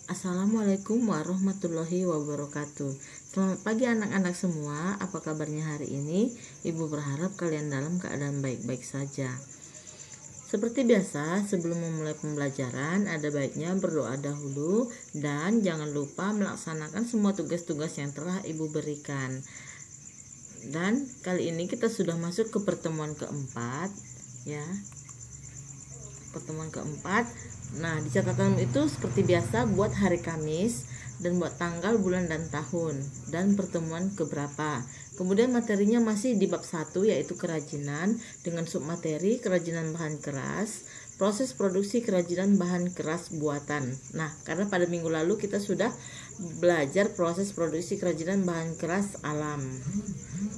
Assalamualaikum warahmatullahi wabarakatuh. Selamat pagi anak-anak semua. Apa kabarnya hari ini? Ibu berharap kalian dalam keadaan baik-baik saja. Seperti biasa, sebelum memulai pembelajaran, ada baiknya berdoa dahulu dan jangan lupa melaksanakan semua tugas-tugas yang telah Ibu berikan. Dan kali ini kita sudah masuk ke pertemuan keempat, ya. Pertemuan keempat. Nah, di catatan itu seperti biasa buat hari Kamis dan buat tanggal, bulan, dan tahun dan pertemuan keberapa. Kemudian materinya masih di bab 1 yaitu kerajinan dengan submateri kerajinan bahan keras, proses produksi kerajinan bahan keras buatan. Nah, karena pada minggu lalu kita sudah belajar proses produksi kerajinan bahan keras alam.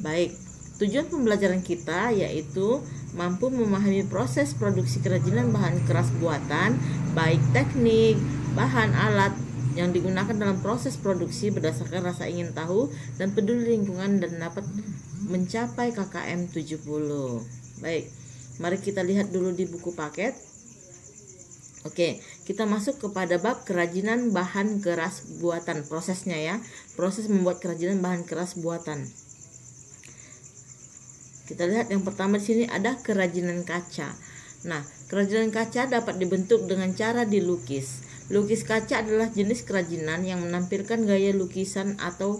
Baik, tujuan pembelajaran kita yaitu mampu memahami proses produksi kerajinan bahan keras buatan, baik teknik, bahan, alat yang digunakan dalam proses produksi berdasarkan rasa ingin tahu dan peduli lingkungan dan dapat mencapai KKM 70. Baik, mari kita lihat dulu di buku paket. Oke, kita masuk kepada bab kerajinan bahan keras buatan, prosesnya ya. Proses membuat kerajinan bahan keras buatan. Kita lihat yang pertama di sini ada kerajinan kaca. Nah, kerajinan kaca dapat dibentuk dengan cara dilukis. Lukis kaca adalah jenis kerajinan yang menampilkan gaya lukisan atau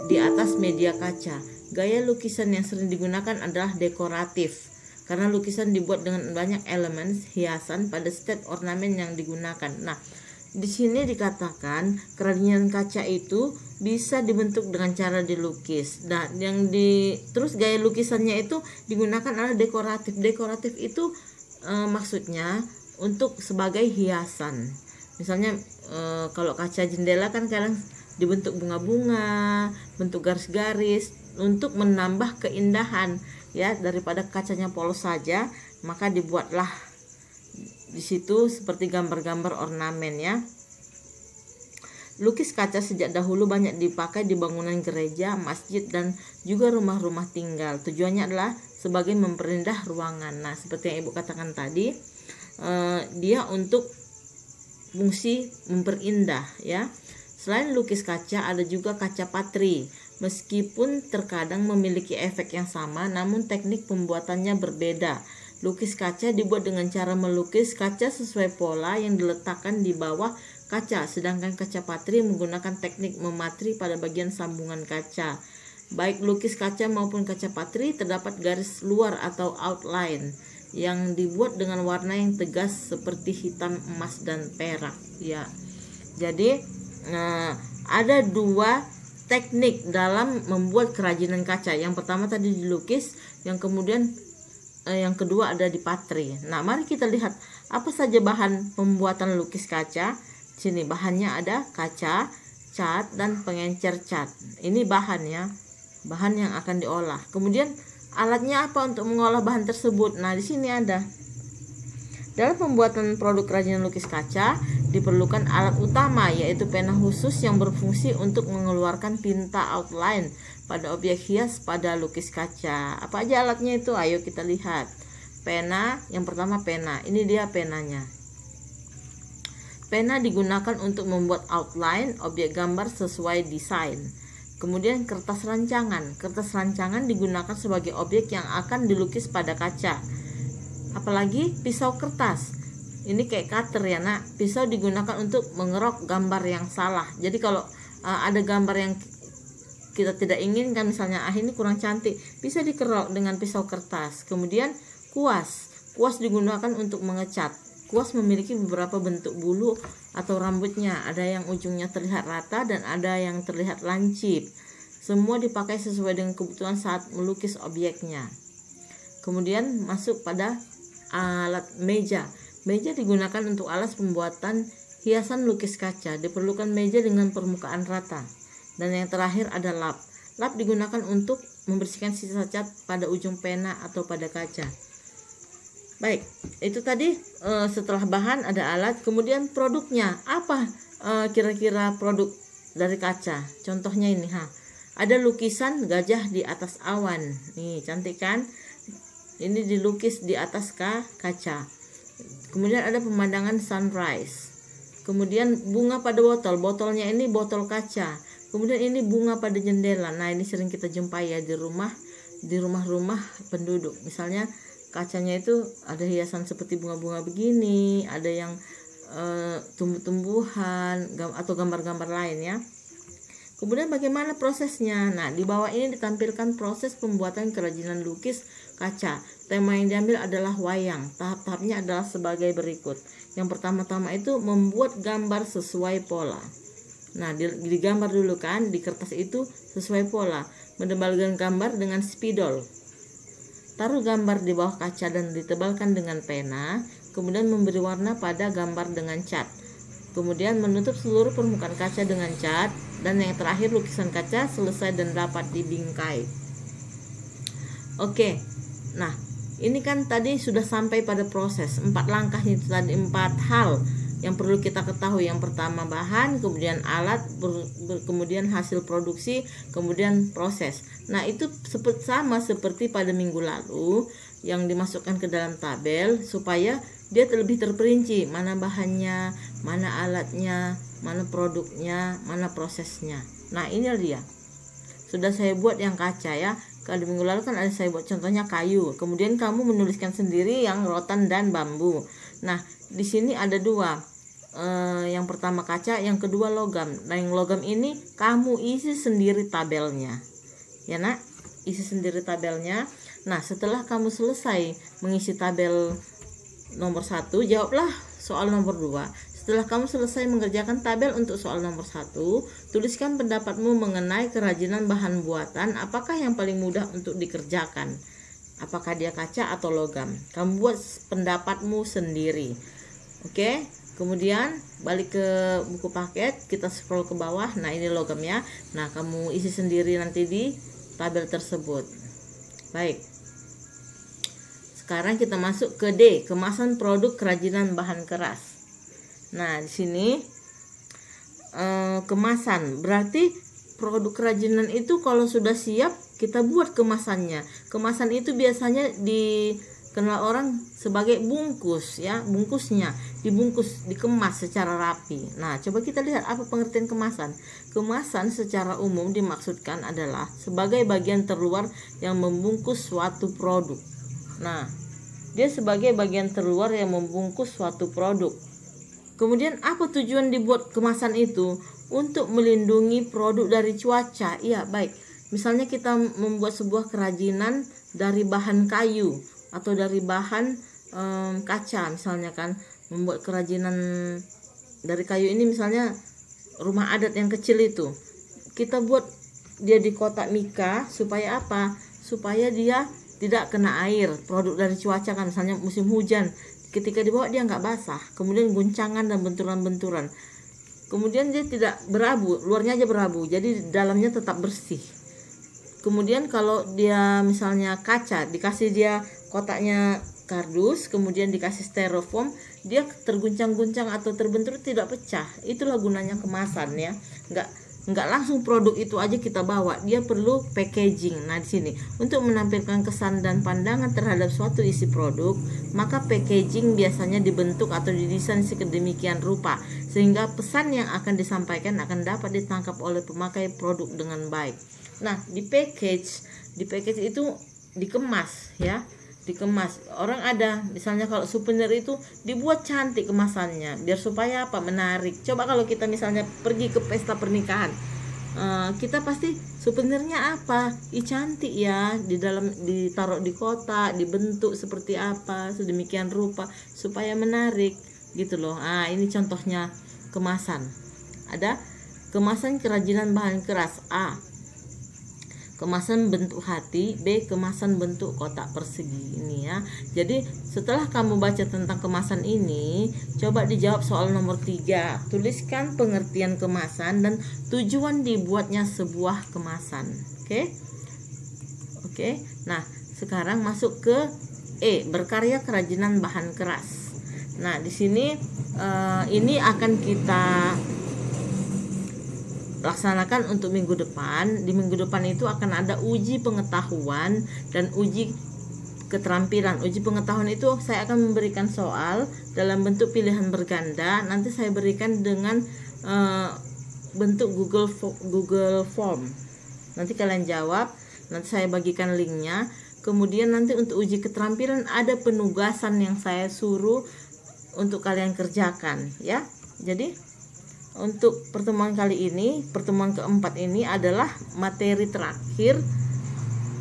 di atas media kaca. Gaya lukisan yang sering digunakan adalah dekoratif, karena lukisan dibuat dengan banyak elemen hiasan pada setiap ornamen yang digunakan. Nah, di sini dikatakan kerajinan kaca itu bisa dibentuk dengan cara dilukis. Nah, terus gaya lukisannya itu digunakan adalah dekoratif. Dekoratif itu maksudnya untuk sebagai hiasan. Misalnya kalau kaca jendela kan kadang dibentuk bunga-bunga, bentuk garis-garis untuk menambah keindahan ya, daripada kacanya polos saja, maka dibuatlah di situ seperti gambar-gambar ornamen ya. Lukis kaca sejak dahulu banyak dipakai di bangunan gereja, masjid, dan juga rumah-rumah tinggal. Tujuannya adalah sebagai memperindah ruangan. Nah, seperti yang Ibu katakan tadi, dia untuk fungsi memperindah ya. Selain lukis kaca, ada juga kaca patri. Meskipun terkadang memiliki efek yang sama, namun teknik pembuatannya berbeda. Lukis kaca dibuat dengan cara melukis kaca sesuai pola yang diletakkan di bawah kaca, sedangkan kaca patri menggunakan teknik mematri pada bagian sambungan kaca. Baik lukis kaca maupun kaca patri terdapat garis luar atau outline yang dibuat dengan warna yang tegas seperti hitam, emas, dan perak ya. Jadi ada dua teknik dalam membuat kerajinan kaca. Yang pertama tadi dilukis, yang kedua ada di patri. Nah, mari kita lihat apa saja bahan pembuatan lukis kaca. Sini bahannya ada kaca, cat, dan pengencer cat. Ini bahannya, bahan yang akan diolah. Kemudian alatnya apa untuk mengolah bahan tersebut? Nah, di sini ada. Dalam pembuatan produk kerajinan lukis kaca diperlukan alat utama yaitu pena khusus yang berfungsi untuk mengeluarkan tinta outline pada objek hias pada lukis kaca. Apa aja alatnya itu? Ayo kita lihat. Pena, yang pertama pena. Ini dia penanya. Pena digunakan untuk membuat outline objek gambar sesuai desain. Kemudian kertas rancangan. Kertas rancangan digunakan sebagai objek yang akan dilukis pada kaca. Apalagi pisau kertas. Ini kayak cutter ya nak. Pisau digunakan untuk mengerok gambar yang salah. Jadi kalau ada gambar yang kita tidak inginkan, misalnya ini kurang cantik, bisa dikerok dengan pisau kertas. Kemudian kuas. Kuas digunakan untuk mengecat. Kuas memiliki beberapa bentuk bulu atau rambutnya. Ada yang ujungnya terlihat rata dan ada yang terlihat lancip. Semua dipakai sesuai dengan kebutuhan saat melukis objeknya. Kemudian masuk pada alat meja. Meja digunakan untuk alas pembuatan hiasan lukis kaca. Diperlukan meja dengan permukaan rata. Dan yang terakhir ada lap. Lap digunakan untuk membersihkan sisa cat pada ujung pena atau pada kaca. Baik, itu tadi setelah bahan ada alat. Kemudian produknya apa? Kira-kira produk dari kaca. Contohnya ini ada lukisan gajah di atas awan. Nih, cantik kan? Ini dilukis di atas kaca. Kemudian ada pemandangan sunrise. Kemudian bunga pada botol, botolnya ini botol kaca. Kemudian ini bunga pada jendela. Nah, ini sering kita jumpai ya di rumah-rumah penduduk. Misalnya kacanya itu ada hiasan seperti bunga-bunga begini, ada yang tumbuh-tumbuhan atau gambar-gambar lain ya. Kemudian bagaimana prosesnya? Nah, di bawah ini ditampilkan proses pembuatan kerajinan lukis kaca. Tema yang diambil adalah wayang. Tahap-tahapnya adalah sebagai berikut. Yang pertama-tama itu membuat gambar sesuai pola. Nah, digambar dulu kan di kertas itu sesuai pola. Menebalkan gambar dengan spidol. Taruh gambar di bawah kaca dan ditebalkan dengan pena. Kemudian memberi warna pada gambar dengan cat. Kemudian menutup seluruh permukaan kaca dengan cat. Dan yang terakhir lukisan kaca selesai dan dapat dibingkai. Oke, nah ini kan tadi sudah sampai pada proses 4 langkah itu tadi, 4 hal yang perlu kita ketahui. Yang pertama bahan, kemudian alat, kemudian hasil produksi, kemudian proses. Nah itu sama seperti pada minggu lalu yang dimasukkan ke dalam tabel supaya dia lebih terperinci, mana bahannya, mana alatnya, mana produknya, mana prosesnya. Nah ini dia sudah saya buat yang kaca ya. Kalau minggu lalu kan ada saya buat contohnya kayu, kemudian kamu menuliskan sendiri yang rotan dan bambu. Nah di sini ada 2, yang pertama kaca, yang kedua logam. Nah yang logam ini kamu isi sendiri tabelnya ya nak, isi sendiri tabelnya. Nah setelah kamu selesai mengisi tabel nomor 1, jawablah soal nomor 2. Setelah kamu selesai mengerjakan tabel untuk soal nomor 1, tuliskan pendapatmu mengenai kerajinan bahan buatan, apakah yang paling mudah untuk dikerjakan. Apakah dia kaca atau logam? Kamu buat pendapatmu sendiri. Oke, kemudian balik ke buku paket, kita scroll ke bawah. Nah ini logamnya. Nah kamu isi sendiri nanti di tabel tersebut. Baik. Sekarang kita masuk ke D, kemasan produk kerajinan bahan keras. Nah, di sini kemasan berarti produk kerajinan itu kalau sudah siap kita buat kemasannya. Kemasan itu biasanya dikenal orang sebagai bungkus ya, bungkusnya dibungkus, dikemas secara rapi. Nah, coba kita lihat apa pengertian kemasan. Kemasan secara umum dimaksudkan adalah sebagai bagian terluar yang membungkus suatu produk. Nah, dia sebagai bagian terluar yang membungkus suatu produk. Kemudian apa tujuan dibuat kemasan itu? Untuk melindungi produk dari cuaca. Iya, baik. Misalnya kita membuat sebuah kerajinan dari bahan kayu atau dari bahan kaca misalnya kan. Membuat kerajinan dari kayu ini misalnya rumah adat yang kecil itu. Kita buat dia di kotak mika supaya apa? Supaya dia tidak kena air, produk dari cuaca kan, misalnya musim hujan, ketika dibawa dia nggak basah, kemudian guncangan dan benturan-benturan, kemudian dia tidak berabu, luarnya aja berabu, jadi dalamnya tetap bersih. Kemudian kalau dia misalnya kaca, dikasih dia kotaknya kardus, kemudian dikasih styrofoam, dia terguncang-guncang atau terbentur tidak pecah. Itulah gunanya kemasan ya, nggak langsung produk itu aja kita bawa, dia perlu packaging. Nah di sini untuk menampilkan kesan dan pandangan terhadap suatu isi produk, maka packaging biasanya dibentuk atau didesain sedemikian rupa sehingga pesan yang akan disampaikan akan dapat ditangkap oleh pemakai produk dengan baik. Nah di package itu dikemas ya, dikemas. Orang ada misalnya kalau souvenir itu dibuat cantik kemasannya biar supaya apa, menarik. Coba kalau kita misalnya pergi ke pesta pernikahan, kita pasti souvenirnya apa, cantik ya, di dalam ditaruh di kotak, dibentuk seperti apa sedemikian rupa supaya menarik gitu loh. Ini contohnya kemasan. Ada kemasan kerajinan bahan keras. A, kemasan bentuk hati. B, kemasan bentuk kotak persegi. Ini ya. Jadi setelah kamu baca tentang kemasan ini, coba dijawab soal nomor 3. Tuliskan pengertian kemasan dan tujuan dibuatnya sebuah kemasan. Oke. Nah, sekarang masuk ke E, berkarya kerajinan bahan keras. Nah, di sini ini akan kita laksanakan untuk minggu depan. Di minggu depan itu akan ada uji pengetahuan dan uji keterampilan. Uji pengetahuan itu saya akan memberikan soal dalam bentuk pilihan berganda. Nanti saya berikan dengan bentuk Google Form. Nanti kalian jawab, nanti saya bagikan linknya. Kemudian nanti untuk uji keterampilan ada penugasan yang saya suruh untuk kalian kerjakan ya. Jadi untuk pertemuan kali ini, pertemuan keempat ini adalah materi terakhir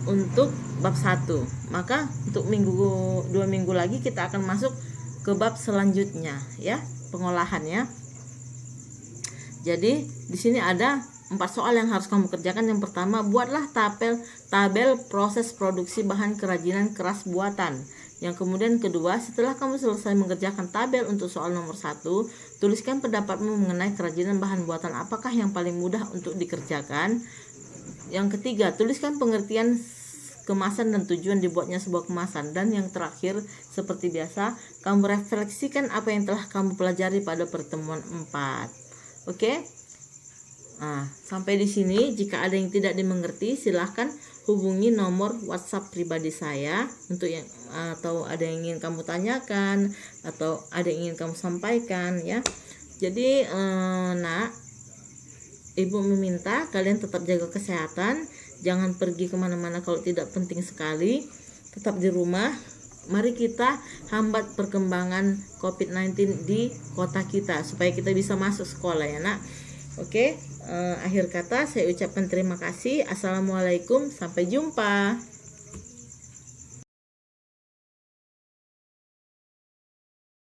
untuk bab 1. Maka untuk 2 minggu lagi kita akan masuk ke bab selanjutnya ya, pengolahannya. Jadi di sini ada 4 soal yang harus kamu kerjakan. Yang pertama, buatlah tabel proses produksi bahan kerajinan keras buatan. Yang kemudian kedua, setelah kamu selesai mengerjakan tabel untuk soal nomor 1, tuliskan pendapatmu mengenai kerajinan bahan buatan apakah yang paling mudah untuk dikerjakan. Yang ketiga, tuliskan pengertian kemasan dan tujuan dibuatnya sebuah kemasan. Dan yang terakhir, seperti biasa, kamu refleksikan apa yang telah kamu pelajari pada pertemuan 4. Oke? Nah, sampai di sini. Jika ada yang tidak dimengerti, silahkan hubungi nomor WhatsApp pribadi saya untuk yang atau ada yang ingin kamu tanyakan atau ada yang ingin kamu sampaikan ya. Jadi nak, ibu meminta kalian tetap jaga kesehatan, jangan pergi kemana-mana kalau tidak penting sekali, tetap di rumah. Mari kita hambat perkembangan COVID-19 di kota kita supaya kita bisa masuk sekolah ya nak. Oke, akhir kata saya ucapkan terima kasih. Assalamualaikum, sampai jumpa.